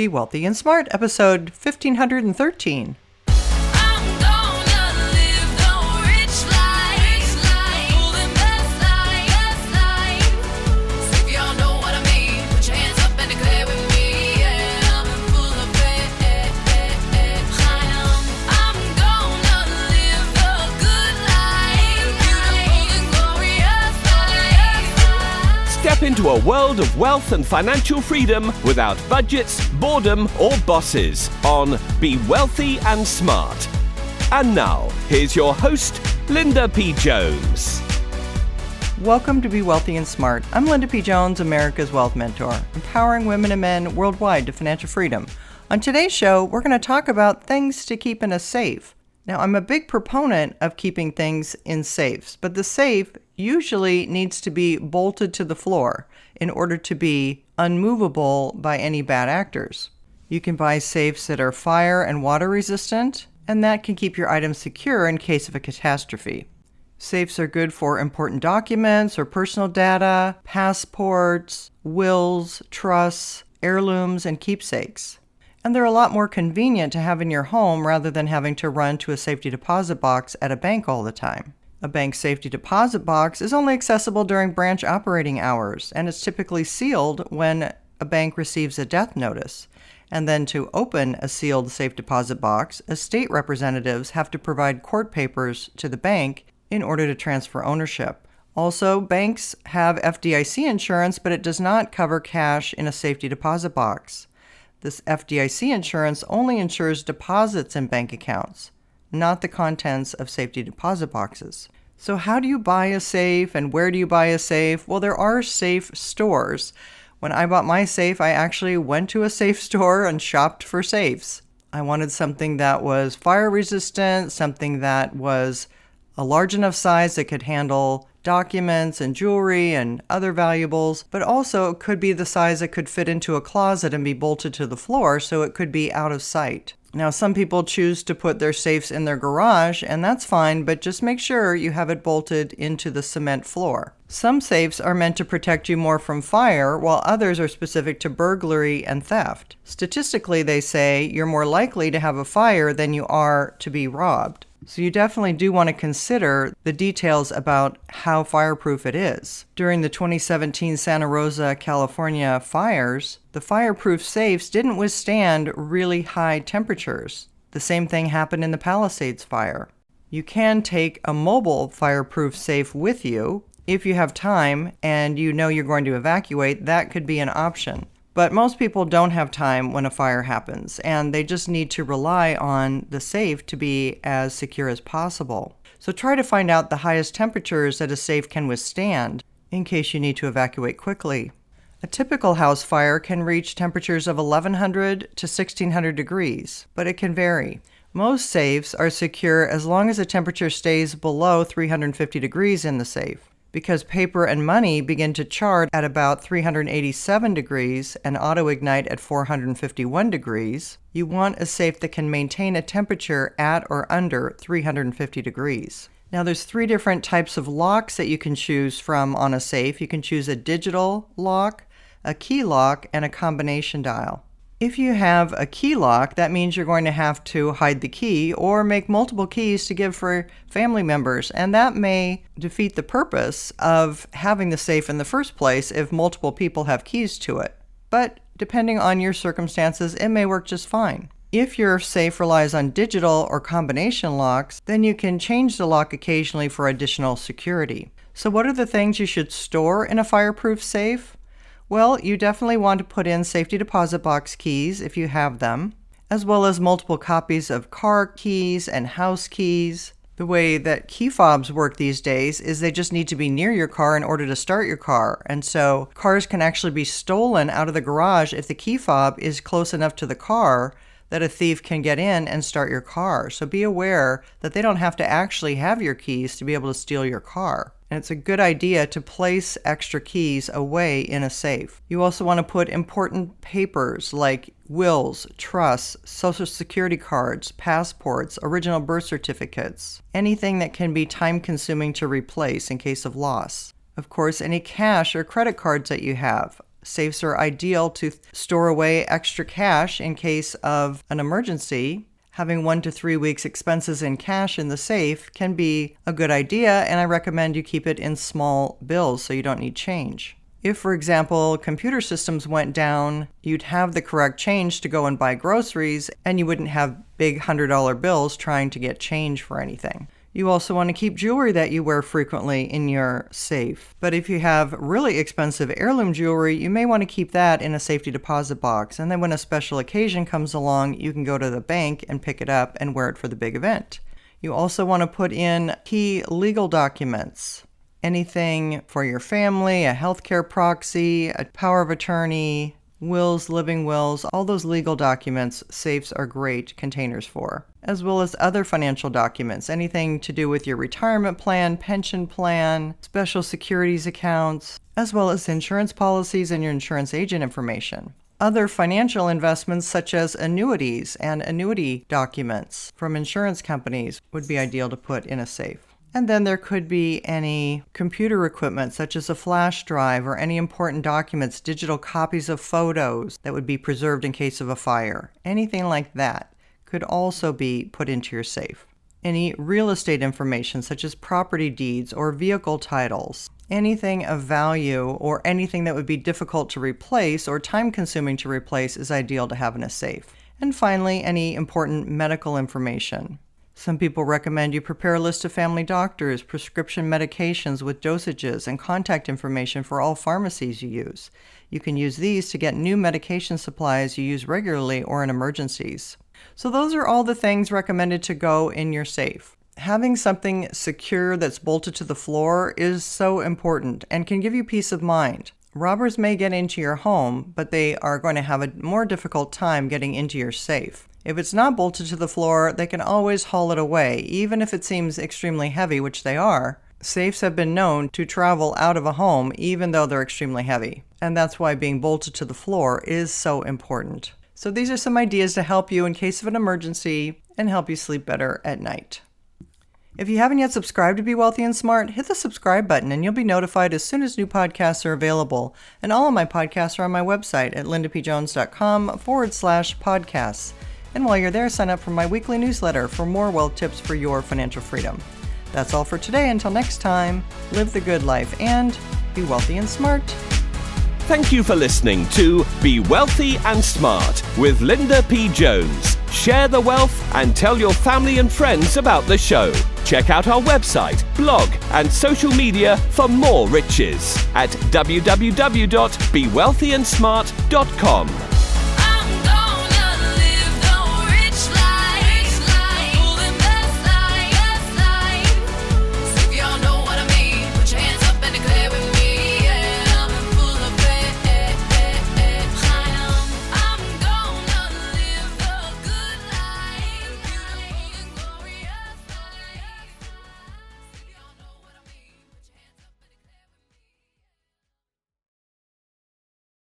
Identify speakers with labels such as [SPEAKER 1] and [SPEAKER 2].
[SPEAKER 1] Be Wealthy and Smart, episode 1513.
[SPEAKER 2] Step into a world of wealth and financial freedom without budgets, boredom, or bosses on Be Wealthy and Smart. And now, here's your host, Linda P. Jones.
[SPEAKER 1] Welcome to Be Wealthy and Smart. I'm Linda P. Jones, America's Wealth Mentor, empowering women and men worldwide to financial freedom. On today's show, we're going to talk about things to keep in a safe. Now, I'm a big proponent of keeping things in safes, but the safe usually needs to be bolted to the floor in order to be unmovable by any bad actors. You can buy safes that are fire and water resistant, and that can keep your items secure in case of a catastrophe. Safes are good for important documents or personal data, passports, wills, trusts, heirlooms, and keepsakes. And they're a lot more convenient to have in your home rather than having to run to a safety deposit box at a bank all the time. A bank safety deposit box is only accessible during branch operating hours, and it's typically sealed when a bank receives a death notice. And then to open a sealed safe deposit box, estate representatives have to provide court papers to the bank in order to transfer ownership. Also, banks have FDIC insurance, but it does not cover cash in a safety deposit box. This FDIC insurance only insures deposits in bank accounts, not the contents of safety deposit boxes. So how do you buy a safe and where do you buy a safe? Well, there are safe stores. When I bought my safe, I actually went to a safe store and shopped for safes. I wanted something that was fire resistant, something that was a large enough size that could handle documents and jewelry and other valuables, but also it could be the size that could fit into a closet and be bolted to the floor so it could be out of sight. Now, some people choose to put their safes in their garage, and that's fine, but just make sure you have it bolted into the cement floor. Some safes are meant to protect you more from fire, while others are specific to burglary and theft. Statistically, they say you're more likely to have a fire than you are to be robbed. So you definitely do want to consider the details about how fireproof it is. During the 2017 Santa Rosa, California fires, the fireproof safes didn't withstand really high temperatures. The same thing happened in the Palisades fire. You can take a mobile fireproof safe with you if you have time and you know you're going to evacuate. That could be an option. But most people don't have time when a fire happens, and they just need to rely on the safe to be as secure as possible. So try to find out the highest temperatures that a safe can withstand in case you need to evacuate quickly. A typical house fire can reach temperatures of 1100 to 1600 degrees, but it can vary. Most safes are secure as long as the temperature stays below 350 degrees in the safe. Because paper and money begin to char at about 387 degrees and auto-ignite at 451 degrees, you want a safe that can maintain a temperature at or under 350 degrees. Now, there's 3 different types of locks that you can choose from on a safe. You can choose a digital lock, a key lock, and a combination dial. If you have a key lock, that means you're going to have to hide the key or make multiple keys to give for family members, and that may defeat the purpose of having the safe in the first place if multiple people have keys to it. But depending on your circumstances, it may work just fine. If your safe relies on digital or combination locks, then you can change the lock occasionally for additional security. So what are the things you should store in a fireproof safe? Well, you definitely want to put in safety deposit box keys if you have them, as well as multiple copies of car keys and house keys. The way that key fobs work these days is they just need to be near your car in order to start your car. And so cars can actually be stolen out of the garage if the key fob is close enough to the car that a thief can get in and start your car. So be aware that they don't have to actually have your keys to be able to steal your car. And it's a good idea to place extra keys away in a safe. You also want to put important papers like wills, trusts, social security cards, passports, original birth certificates, anything that can be time-consuming to replace in case of loss. Of course, any cash or credit cards that you have. Safes are ideal to store away extra cash in case of an emergency. Having 1 to 3 weeks expenses in cash in the safe can be a good idea, and I recommend you keep it in small bills so you don't need change. If, for example, computer systems went down, you'd have the correct change to go and buy groceries, and you wouldn't have big $100 bills trying to get change for anything. You also want to keep jewelry that you wear frequently in your safe. But if you have really expensive heirloom jewelry, you may want to keep that in a safety deposit box. And then when a special occasion comes along, you can go to the bank and pick it up and wear it for the big event. You also want to put in key legal documents. Anything for your family, a healthcare proxy, a power of attorney, wills, living wills, all those legal documents, safes are great containers for, as well as other financial documents, anything to do with your retirement plan, pension plan, special securities accounts, as well as insurance policies and your insurance agent information. Other financial investments such as annuities and annuity documents from insurance companies would be ideal to put in a safe. And then there could be any computer equipment such as a flash drive or any important documents, digital copies of photos that would be preserved in case of a fire. Anything like that could also be put into your safe. Any real estate information such as property deeds or vehicle titles. Anything of value or anything that would be difficult to replace or time-consuming to replace is ideal to have in a safe. And finally, any important medical information. Some people recommend you prepare a list of family doctors, prescription medications with dosages, and contact information for all pharmacies you use. You can use these to get new medication supplies you use regularly or in emergencies. So those are all the things recommended to go in your safe. Having something secure that's bolted to the floor is so important and can give you peace of mind. Robbers may get into your home, but they are going to have a more difficult time getting into your safe. If it's not bolted to the floor, they can always haul it away, even if it seems extremely heavy, which they are. Safes have been known to travel out of a home even though they're extremely heavy. And that's why being bolted to the floor is so important. So these are some ideas to help you in case of an emergency and help you sleep better at night. If you haven't yet subscribed to Be Wealthy and Smart, hit the subscribe button and you'll be notified as soon as new podcasts are available. And all of my podcasts are on my website at lindapjones.com/podcasts. And while you're there, sign up for my weekly newsletter for more wealth tips for your financial freedom. That's all for today. Until next time, live the good life and be wealthy and smart.
[SPEAKER 2] Thank you for listening to Be Wealthy and Smart with Linda P. Jones. Share the wealth and tell your family and friends about the show. Check out our website, blog, and social media for more riches at www.bewealthyandsmart.com.